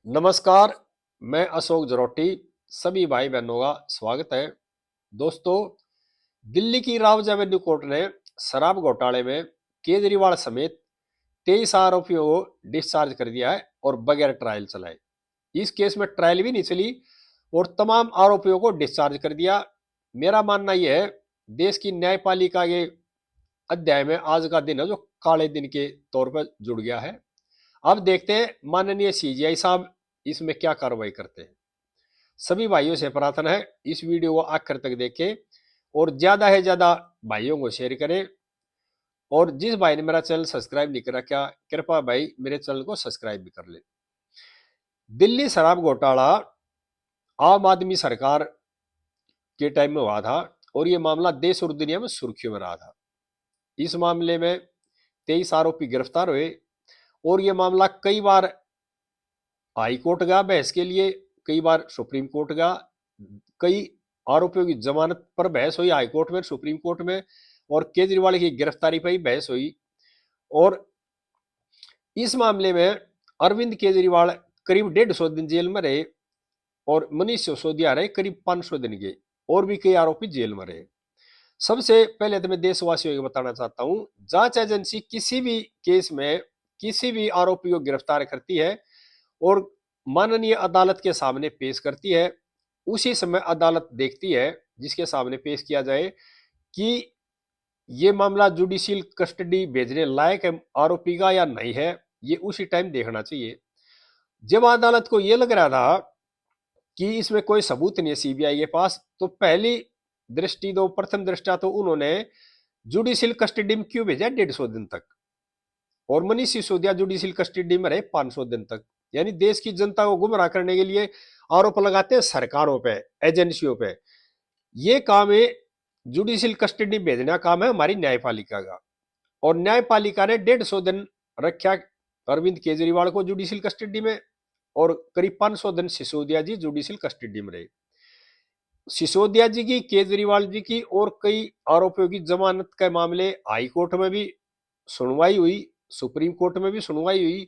नमस्कार। मैं अशोक जरोटी सभी भाई बहनों का स्वागत है। दोस्तों, दिल्ली की राउज एवेन्यू कोर्ट ने शराब घोटाले में केजरीवाल समेत 23 आरोपियों को डिस्चार्ज कर दिया है और बगैर ट्रायल चलाए। इस केस में ट्रायल भी नहीं चली और तमाम आरोपियों को डिस्चार्ज कर दिया। मेरा मानना यह है, देश की न्यायपालिका के अध्याय में आज का दिन है जो काले दिन के तौर पर जुड़ गया है। अब देखते हैं माननीय सीजीआई साहब इसमें क्या कार्रवाई करते हैं। सभी भाइयों से प्रार्थना है इस वीडियो को आखिर तक देखें और ज्यादा से ज्यादा भाइयों को शेयर करें। और जिस भाई ने मेरा चैनल सब्सक्राइब नहीं कर रखा, कृपया भाई मेरे चैनल को सब्सक्राइब भी कर ले। दिल्ली शराब घोटाला आम आदमी सरकार के टाइम में हुआ था और ये मामला देश और दुनिया में सुर्खियों में रहा था। इस मामले में 23 आरोपी गिरफ्तार हुए और ये मामला कई बार हाई कोर्ट गया बहस के लिए, कई बार सुप्रीम कोर्ट गया। कई आरोपियों की जमानत पर बहस हुई हाई कोर्ट में, सुप्रीम कोर्ट में, और केजरीवाल की गिरफ्तारी पर ही बहस हुई। और इस मामले में अरविंद केजरीवाल करीब 150 दिन जेल में रहे और मनीष सिसोदिया रहे करीब 500 दिन के, और भी कई आरोपी जेल में रहे। सबसे पहले तो मैं देशवासियों को बताना चाहता हूं, जांच एजेंसी किसी भी केस में किसी भी आरोपी को गिरफ्तार करती है और माननीय अदालत के सामने पेश करती है, उसी समय अदालत देखती है जिसके सामने पेश किया जाए कि ये मामला जुडिशियल कस्टडी भेजने लायक है आरोपी का या नहीं है। ये उसी टाइम देखना चाहिए। जब अदालत को ये लग रहा था कि इसमें कोई सबूत नहीं है सीबीआई के पास, तो पहली दृष्टि दो प्रथम दृष्टया तो उन्होंने जुडिशियल कस्टडी में क्यों भेजा 150 दिन तक, और मनीष सिसोदिया जुडिशियल कस्टडी में रहे 500 दिन तक। यानी देश की जनता को गुमराह करने के लिए आरोप लगाते हैं सरकारों पे, एजेंसियों पे। ये काम है जुडिशियल कस्टडी भेजना काम है हमारी न्यायपालिका का, और न्यायपालिका ने 150 दिन रखा अरविंद केजरीवाल को जुडिशियल कस्टडी में और करीब 500 दिन सिसोदिया जी जुडिशियल कस्टडी में रहे। सिसोदिया जी की, केजरीवाल जी की और कई आरोपियों की जमानत के मामले हाई कोर्ट में भी सुनवाई हुई, सुप्रीम कोर्ट में भी सुनवाई हुई,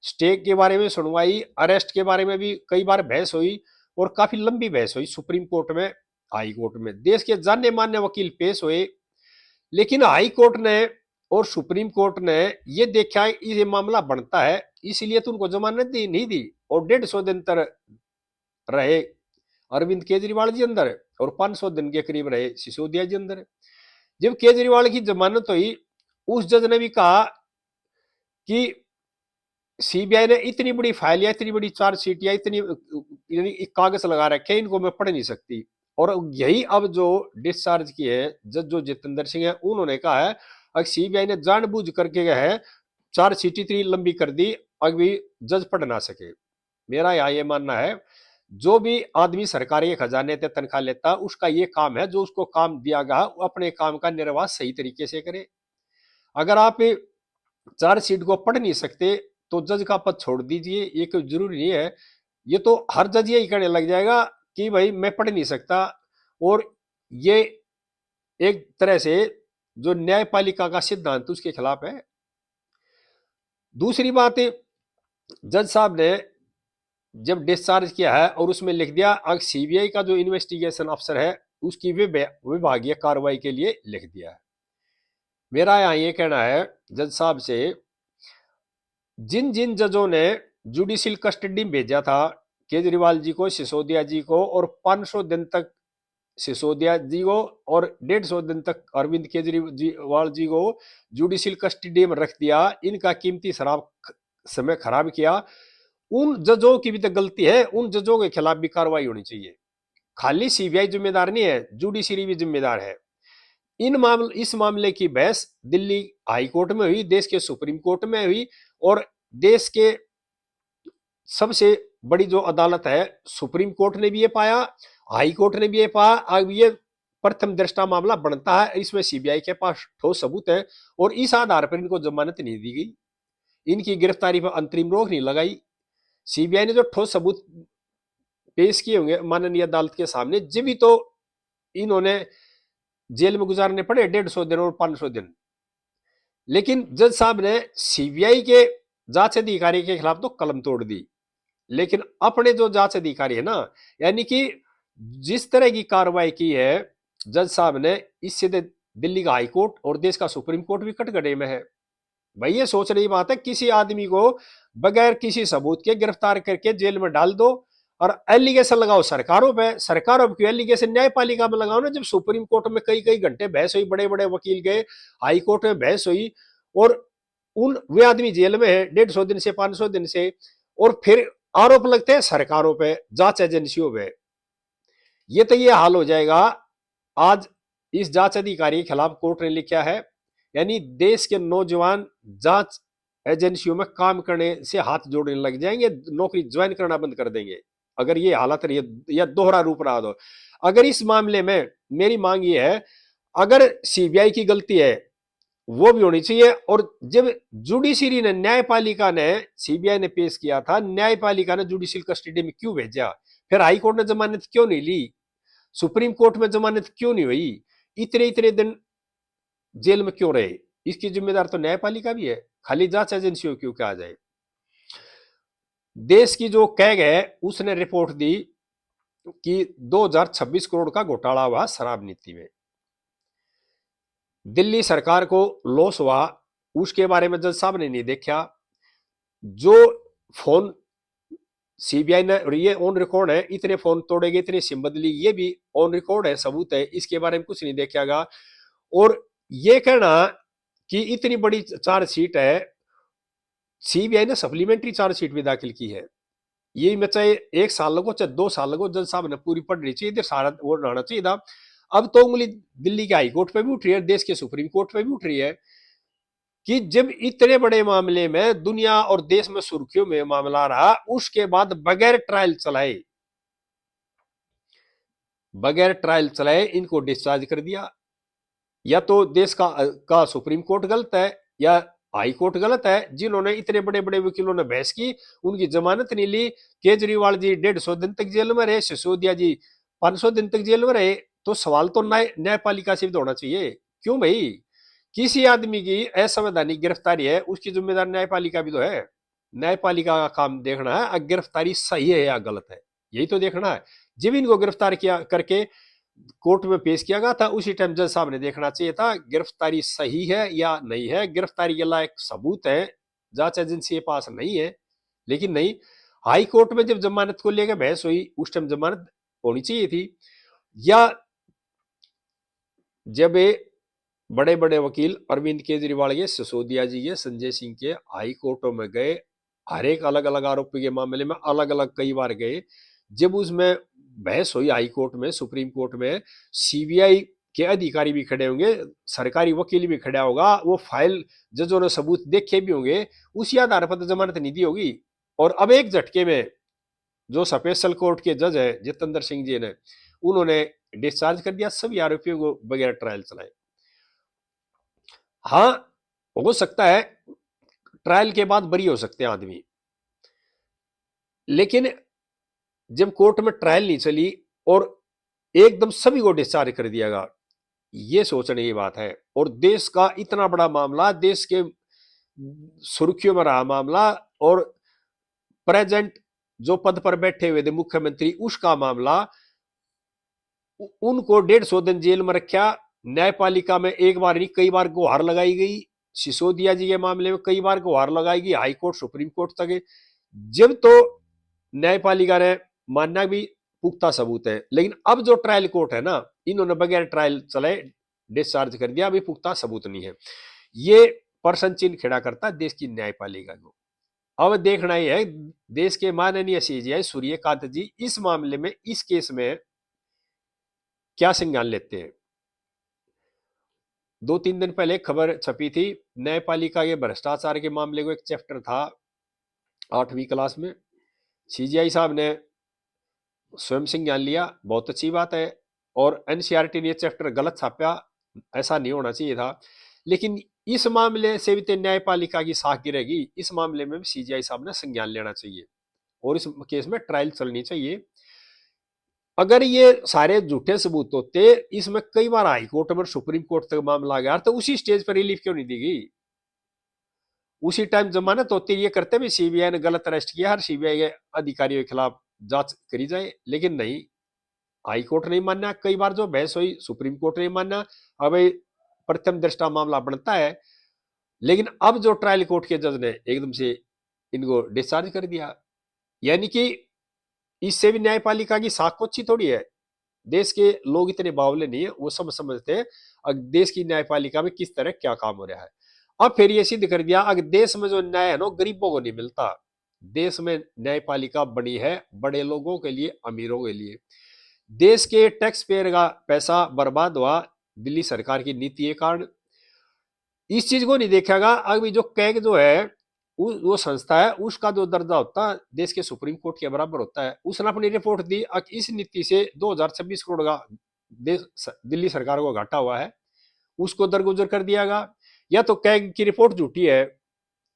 स्टे के बारे में सुनवाई, अरेस्ट के बारे में भी कई बार बहस हुई और काफी लंबी बहस हुई सुप्रीम कोर्ट में, हाई कोर्ट में। देश के जाने माने वकील पेश हुए, लेकिन हाई कोर्ट ने और सुप्रीम कोर्ट ने ये देखा ये मामला बनता है, इसलिए तो उनको जमानत दी नहीं दी और 150 दिन तक रहे अरविंद केजरीवाल जी अंदर और 500 दिन के करीब रहे सिसोदिया जी अंदर। जब केजरीवाल की जमानत हुई, उस जज ने भी कहा कि सीबीआई ने इतनी बड़ी फाइल या इतनी बड़ी चार्जशीट या इतनी यानी कागज लगा रखे हैं, इनको मैं पढ़ नहीं सकती। और यही अब जो डिस्चार्ज किए हैं जज जो जितेंद्र सिंह है, उन्होंने कहा है अगर सीबीआई ने जानबूझ करके गए है चार्जशीट इतनी लंबी कर दी अभी जज पढ़ ना सके। मेरा यहाँ ये मानना है, जो भी आदमी सरकारी खजाने से तनख्वाह लेता उसका ये काम है, जो उसको काम दिया गया अपने काम का निर्वाह सही तरीके से करे। अगर आप चार्जशीट को पढ़ नहीं सकते तो जज का पद छोड़ दीजिए, ये कोई जरूरी नहीं है। ये तो हर जज यही करने लग जाएगा कि भाई मैं पढ़ नहीं सकता, और ये एक तरह से जो न्यायपालिका का सिद्धांत उसके खिलाफ है। दूसरी बात, जज साहब ने जब डिस्चार्ज किया है और उसमें लिख दिया अगर सीबीआई का जो इन्वेस्टिगेशन अफसर है उसकी विभागीय कार्रवाई के लिए लिख दिया है। मेरा यहाँ ये कहना है जज साहब से, जिन जिन जजों ने जुडिशियल कस्टडी में भेजा था केजरीवाल जी को, सिसोदिया जी को, और 500 दिन तक सिसोदिया जी को और 150 दिन तक अरविंद केजरीवाल जी को जुडिशियल कस्टडी में रख दिया, इनका कीमती शराब समय खराब किया, उन जजों की भी तो गलती है, उन जजों के खिलाफ भी कार्रवाई होनी चाहिए। खाली सीबीआई जिम्मेदार नहीं है, जुडिशरी भी जिम्मेदार है। इस मामले की बहस दिल्ली हाई कोर्ट में हुई, देश के सुप्रीम कोर्ट में हुई, और देश के सबसे बड़ी जो अदालत है सुप्रीम कोर्ट ने भी ये पाया, हाई कोर्ट ने भी ये पाया। अब ये प्रथम दृष्टा मामला बनता है, इसमें सीबीआई के पास ठोस सबूत है और इस आधार पर इनको जमानत नहीं दी गई, इनकी गिरफ्तारी पर अंतरिम रोक नहीं लगाई। सीबीआई ने जो ठोस सबूत पेश किए होंगे माननीय अदालत के सामने, जब भी तो इन्होंने जेल में गुजारने पड़े 150 दिन और 500 दिन। लेकिन जज साहब ने सीबीआई के जांच अधिकारी के खिलाफ तो कलम तोड़ दी, लेकिन अपने जो जांच अधिकारी है ना, यानी कि जिस तरह की कार्रवाई की है जज साहब ने, इससे दिल्ली का हाई कोर्ट और देश का सुप्रीम कोर्ट भी कटघरे में है। भाई ये सोच रही बात है, किसी आदमी को बगैर किसी सबूत के गिरफ्तार करके जेल में डाल दो और एलिगेशन लगाओ सरकारों पे। सरकारों पे क्यों एलिगेशन न्यायपालिका में लगाओ ना। जब सुप्रीम कोर्ट में कई कई घंटे बहस हुई, बड़े बड़े वकील गए, हाई कोर्ट में बहस हुई, और उन वे आदमी जेल में है 150 दिन से 500 दिन से, और फिर आरोप लगते हैं सरकारों पे, जांच एजेंसियों पे। ये हाल हो जाएगा। आज इस जांच अधिकारी के खिलाफ कोर्ट ने लिखा है, यानी देश के नौजवान जांच एजेंसियों में काम करने से हाथ जोड़ने लग जाएंगे, नौकरी ज्वाइन करना बंद कर देंगे अगर ये हालत रही या दोहरा रूप रहा तो। अगर इस मामले में मेरी मांग ये है, अगर सीबीआई की गलती है वो भी होनी चाहिए, और जब जुडिशरी ने, न्यायपालिका ने, सीबीआई ने पेश किया था, न्यायपालिका ने जुडिशियल कस्टडी में क्यों भेजा, फिर हाई कोर्ट ने जमानत क्यों नहीं ली, सुप्रीम कोर्ट में जमानत क्यों नहीं हुई, इतने इतने दिन जेल में क्यों रहे, इसकी जिम्मेदार तो न्यायपालिका भी है, खाली जांच एजेंसियों क्यों कहा जाए। देश की जो कैग है उसने रिपोर्ट दी कि 2026 करोड़ का घोटाला हुआ शराब नीति में। दिल्ली सरकार को लॉस हुआ, उसके बारे में जज साहब ने नहीं देखा। जो फोन सीबीआई ने, ये ऑन रिकॉर्ड है, इतने फोन तोड़े गए, इतनी सिम बदली, ये भी ऑन रिकॉर्ड है, सबूत है, इसके बारे में कुछ नहीं देखा गया। और ये कहना कि इतनी बड़ी चार्जशीट है, सीबीआई ने सप्लीमेंट्री चार्जशीट भी दाखिल की है, ये मैं चाहे 1 साल लगो चाहे 2 साल लगो, जज साहब ने पूरी पढ़नी चाहिए, इधर सारा वो रहना चाहिए था। अब तो उंगली दिल्ली के हाई कोर्ट पे भी उठ रही है, देश के सुप्रीम कोर्ट पे भी उठ रही है कि जब इतने बड़े मामले में दुनिया और देश में सुर्खियों में मामला रहा, उसके बाद बगैर ट्रायल चलाए इनको डिस्चार्ज कर दिया। या तो देश का सुप्रीम कोर्ट गलत है या हाई कोर्ट गलत है, जिन्होंने इतने बड़े बड़े वकीलों ने बहस की, उनकी जमानत नहीं ली। केजरीवाल जी 150 दिन तक जेल में रहे, सिसोदिया जी 500 दिन तक जेल में रहे। तो सवाल तो न्यायपालिका से भी होना चाहिए, क्यों भाई, किसी आदमी की असंवैधानिक गिरफ्तारी है, उसकी जिम्मेदार न्यायपालिका भी तो है। न्यायपालिका का काम देखना है गिरफ्तारी सही है या गलत है, यही तो देखना है। जब इनको गिरफ्तार किया करके कोर्ट में पेश किया गया था, उसी टाइम जज साहब ने देखना चाहिए था गिरफ्तारी सही है या नहीं है, गिरफ्तारी के लायक सबूत है, जांच एजेंसी के पास नहीं है। लेकिन नहीं, हाई कोर्ट में जब जमानत को लेकर बहस हुई, उस टाइम जमानत होनी चाहिए थी। या जब बड़े बड़े वकील अरविंद केजरीवाल के, सिसोदिया जी के, संजय सिंह के हाई कोर्टों में गए, हर एक अलग अलग आरोपी के मामले में अलग अलग कई बार गए, जब उसमें बहस हुई हाई कोर्ट में, सुप्रीम कोर्ट में, सीबीआई के अधिकारी भी खड़े होंगे, सरकारी वकील भी खड़ा होगा, वो फाइल जजों ने सबूत देखे भी होंगे, उसी आधार पर तो जमानत नहीं दी होगी। और अब एक झटके में जो स्पेशल कोर्ट के जज है जितेंद्र सिंह जी ने, उन्होंने डिस्चार्ज कर दिया सभी आरोपियों को बगैर ट्रायल चलाए। हाँ, हो सकता है ट्रायल के बाद बरी हो सकते हैं आदमी, लेकिन जब कोर्ट में ट्रायल नहीं चली और एकदम सभी को डिस्चार्ज कर दिया गया, ये सोचने की बात है। और देश का इतना बड़ा मामला, देश के सुर्खियों में रहा मामला, और प्रेजेंट जो पद पर बैठे हुए थे मुख्यमंत्री, उसका मामला, उनको 150 दिन जेल में रखा। न्यायपालिका में एक बार नहीं कई बार गुहार लगाई गई, सिसोदिया जी के मामले में कई बार गुहार लगाई गई, हाई कोर्ट सुप्रीम कोर्ट तक। जब तो न्यायपालिका ने मानना भी पुख्ता सबूत है, लेकिन अब जो ट्रायल कोर्ट है ना, इन्होंने बगैर ट्रायल चलाए डिस्चार्ज कर दिया, अभी पुख्ता सबूत नहीं है। ये प्रश्न चिन्ह खड़ा करता है देश की न्यायपालिका को। अब देखना ही है देश के माननीय सीजीआई सूर्यकांत जी इस मामले में, इस केस में क्या संज्ञान लेते हैं। 2-3 दिन पहले खबर छपी थी, न्यायपालिका के भ्रष्टाचार के मामले को, एक चैप्टर था 8वीं क्लास में, सीजीआई साहब ने स्वयं संज्ञान लिया, बहुत अच्छी बात है। और एनसीईआरटी ने यह चैप्टर गलत छापा, ऐसा नहीं होना चाहिए था। लेकिन इस मामले से भी तो न्यायपालिका की साख गिरेगी, इस मामले में भी सीजीआई साहब ने संज्ञान लेना चाहिए और इस केस में ट्रायल चलनी चाहिए। अगर ये सारे झूठे सबूत होते, इसमें कई बार हाई कोर्ट में सुप्रीम कोर्ट तक मामला गया, तो उसी स्टेज पर रिलीफ क्यों नहीं दी गई। उसी टाइम जमानत होती है, ये करते भी सीबीआई ने गलत अरेस्ट किया, हर सीबीआई के अधिकारियों के खिलाफ जांच करी जाए, लेकिन नहीं, हाई कोर्ट नहीं मानना। कई बार जो बहस हुई सुप्रीम कोर्ट नहीं मानना। अब प्रथम दृष्टा मामला बनता है, लेकिन अब जो ट्रायल कोर्ट के जज ने एकदम से इनको डिस्चार्ज कर दिया। यानी कि इससे भी न्यायपालिका की साख को अच्छी थोड़ी है। देश के लोग इतने बावले नहीं है, वो समझते हैं देश की न्यायपालिका में किस तरह क्या काम हो रहा है। अब फिर ये सिद्ध कर दिया, अगर देश में जो न्याय है ना गरीबों को नहीं मिलता। देश में न्यायपालिका बनी है बड़े लोगों के लिए, अमीरों के लिए। देश के टैक्स पेयर का पैसा बर्बाद हुआ दिल्ली सरकार की नीति के कारण। इस चीज को नहीं देखेगा। अभी जो कैग जो है वो संस्था है, उसका जो दर्जा होता है देश के सुप्रीम कोर्ट के बराबर होता है, उसने अपनी रिपोर्ट दी। इस नीति से 2026 करोड़ का दिल्ली सरकार को घाटा हुआ है, उसको दरगुजर कर दिया गया। या तो कैग की रिपोर्ट झूठी है,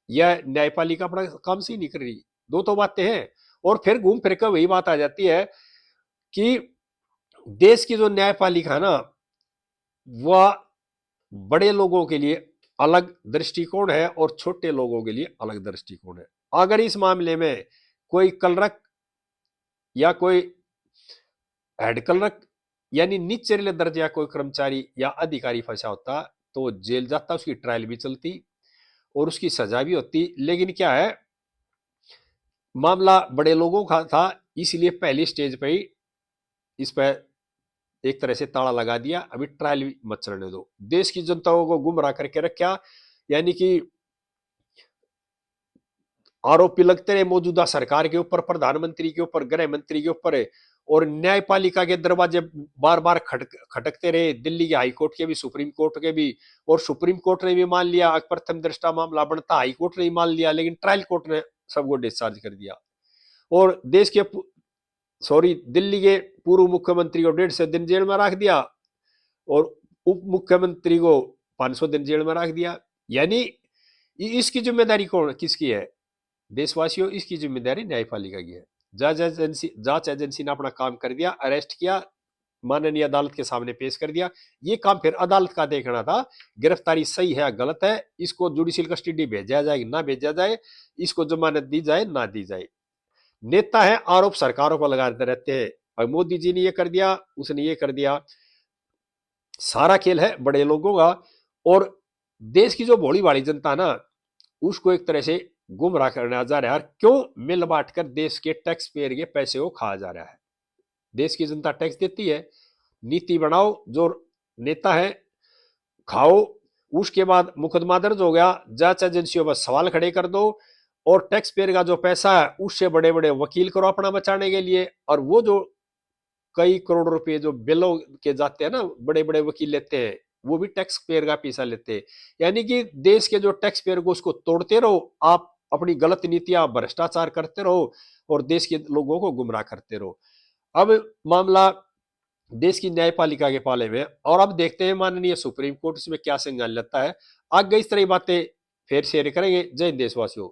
या न्यायपालिका अपना काम से ही नहीं कर रही। दो तो बातें हैं। और फिर घूम फिर कर वही बात आ जाती है कि देश की जो न्यायपालिका है ना, वह बड़े लोगों के लिए अलग दृष्टिकोण है और छोटे लोगों के लिए अलग दृष्टिकोण है। अगर इस मामले में कोई कलरक या कोई हेड कलरक यानी निचले दर्जा कोई कर्मचारी या अधिकारी फंसा होता तो जेल जाता, उसकी ट्रायल भी चलती और उसकी सजा भी होती। लेकिन क्या है, मामला बड़े लोगों का था, इसलिए पहली स्टेज पे ही इस पर एक तरह से ताला लगा दिया। अभी ट्रायल भी मत चलने दो, देश की जनता को गुमराह करके रखा। यानी कि आरोपी लगते रहे मौजूदा सरकार के ऊपर, प्रधानमंत्री के ऊपर, गृह मंत्री के ऊपर, और न्यायपालिका के दरवाजे बार बार खटकते रहे, दिल्ली के हाईकोर्ट के भी, सुप्रीम कोर्ट के भी। और सुप्रीम कोर्ट ने भी मान लिया, प्रथम दृष्टा मामला बनता, हाईकोर्ट ने भी मान लिया, लेकिन ट्रायल कोर्ट ने सबको डिस्चार्ज कर दिया। और देश के दिल्ली के पूर्व मुख्यमंत्री को 150 दिन जेल में रख दिया और उप मुख्यमंत्री को 500 दिन जेल में रख दिया। यानी इसकी जिम्मेदारी कौन किसकी है? देशवासियों, इसकी जिम्मेदारी न्यायपालिका की है। जांच एजेंसी ने अपना काम कर दिया, अरेस्ट किया, माननीय अदालत के सामने पेश कर दिया। ये काम फिर अदालत का देखना था, गिरफ्तारी सही है गलत है, इसको जुडिशियल कस्टडी भेजा जाए ना भेजा जाए, इसको जमानत दी जाए ना दी जाए। नेता है, आरोप सरकारों पर लगाते रहते हैं, और मोदी जी ने ये कर दिया, उसने ये कर दिया। सारा खेल है बड़े लोगों का। और देश की जो भोली भाली जनता ना, उसको एक तरह से गुमराह करना जा रहा है। क्यों? मिल बांट कर देश के टैक्स पेयर के पैसे को खाया जा रहा है। देश की जनता टैक्स देती है, नीति बनाओ, जो नेता है खाओ, उसके बाद मुकदमा दर्ज हो गया, जांच एजेंसियों पर सवाल खड़े कर दो, और टैक्स पेयर का जो पैसा है उससे बड़े बड़े वकील करो अपना बचाने के लिए। और वो जो कई करोड़ रुपए जो बिलों के जाते हैं ना, बड़े बड़े वकील लेते हैं, वो भी टैक्स पेयर का पैसा लेते हैं। यानी कि देश के जो टैक्स पेयर को उसको तोड़ते रहो आप, अपनी गलत नीतियां, भ्रष्टाचार करते रहो और देश के लोगों को गुमराह करते रहो। अब मामला देश की न्यायपालिका के पाले में, और अब देखते हैं माननीय सुप्रीम कोर्ट इसमें क्या संज्ञान लेता है। आगे इस तरह की बातें फिर शेयर करेंगे। जय हिंद देशवासियों।